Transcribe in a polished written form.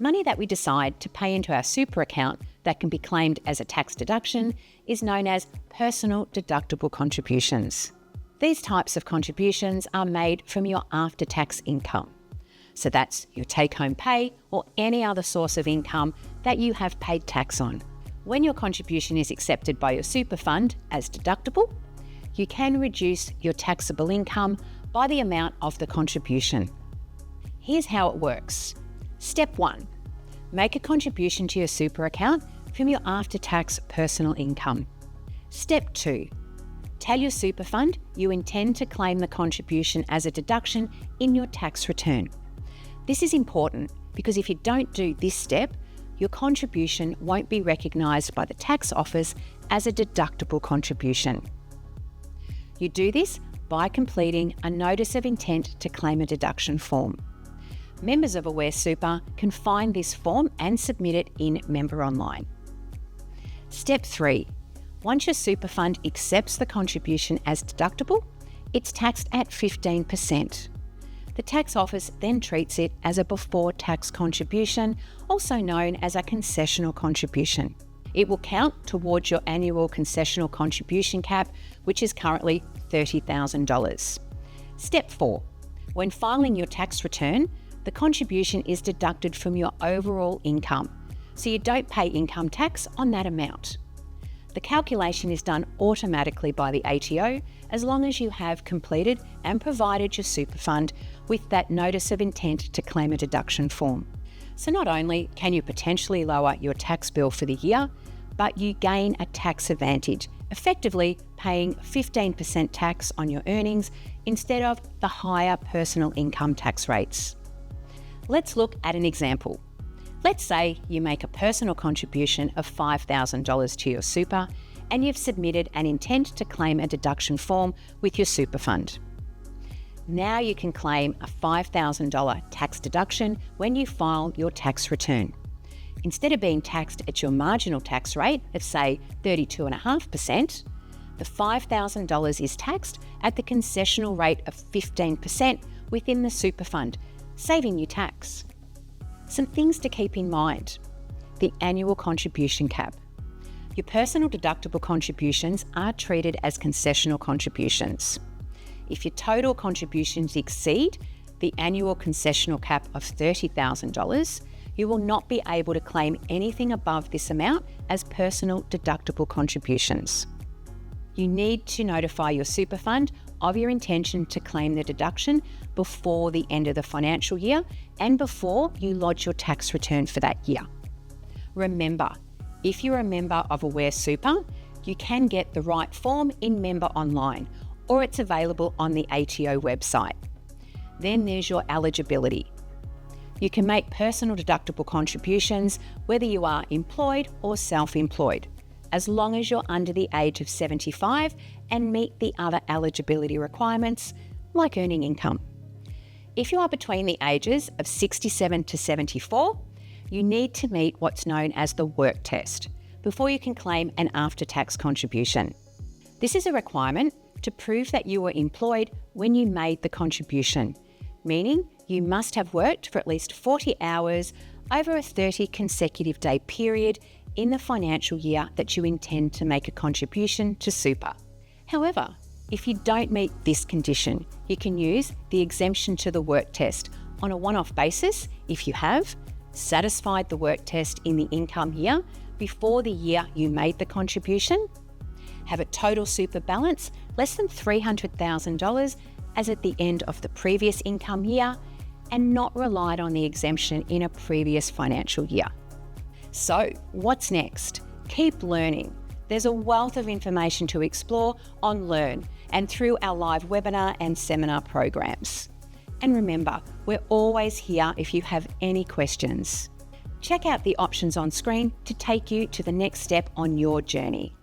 Money that we decide to pay into our super account that can be claimed as a tax deduction is known as personal deductible contributions. These types of contributions are made from your after-tax income. So that's your take-home pay or any other source of income that you have paid tax on. When your contribution is accepted by your super fund as deductible, you can reduce your taxable income by the amount of the contribution. Here's how it works. Step 1. Make a contribution to your super account from your after-tax personal income. Step 2. Tell your super fund you intend to claim the contribution as a deduction in your tax return. This is important because if you don't do this step, your contribution won't be recognised by the tax office as a deductible contribution. You do this by completing a Notice of Intent to Claim a Deduction form. Members of Aware Super can find this form and submit it in Member Online. Step 3. Once your super fund accepts the contribution as deductible, it's taxed at 15%. The tax office then treats it as a before-tax contribution, also known as a concessional contribution. It will count towards your annual concessional contribution cap, which is currently $30,000. Step 4. When filing your tax return, the contribution is deducted from your overall income, so you don't pay income tax on that amount. The calculation is done automatically by the ATO as long as you have completed and provided your super fund with that Notice of Intent to Claim a Deduction form. So not only can you potentially lower your tax bill for the year, but you gain a tax advantage, effectively paying 15% tax on your earnings instead of the higher personal income tax rates. Let's look at an example. Let's say you make a personal contribution of $5,000 to your super and you've submitted an intent to claim a deduction form with your super fund. Now you can claim a $5,000 tax deduction when you file your tax return. Instead of being taxed at your marginal tax rate of, say, 32.5%, the $5,000 is taxed at the concessional rate of 15% within the super fund, saving you tax. Some things to keep in mind. The annual contribution cap. Your personal deductible contributions are treated as concessional contributions. If your total contributions exceed the annual concessional cap of $30,000, you will not be able to claim anything above this amount as personal deductible contributions. You need to notify your super fund of your intention to claim the deduction before the end of the financial year and before you lodge your tax return for that year. Remember, if you're a member of Aware Super, you can get the right form in Member Online, or it's available on the ATO website. Then there's your eligibility. You can make personal deductible contributions whether you are employed or self-employed, as long as you're under the age of 75 and meet the other eligibility requirements, like earning income. If you are between the ages of 67 to 74, you need to meet what's known as the work test before you can claim an after-tax contribution. This is a requirement to prove that you were employed when you made the contribution, meaning you must have worked for at least 40 hours over a 30 consecutive day period in the financial year that you intend to make a contribution to super. However, if you don't meet this condition, you can use the exemption to the work test on a one-off basis if you have satisfied the work test in the income year before the year you made the contribution, have a total super balance less than $300,000 as at the end of the previous income year, and not relied on the exemption in a previous financial year. So, what's next? Keep learning. There's a wealth of information to explore on Learn and through our live webinar and seminar programs. And remember, we're always here if you have any questions. Check out the options on screen to take you to the next step on your journey.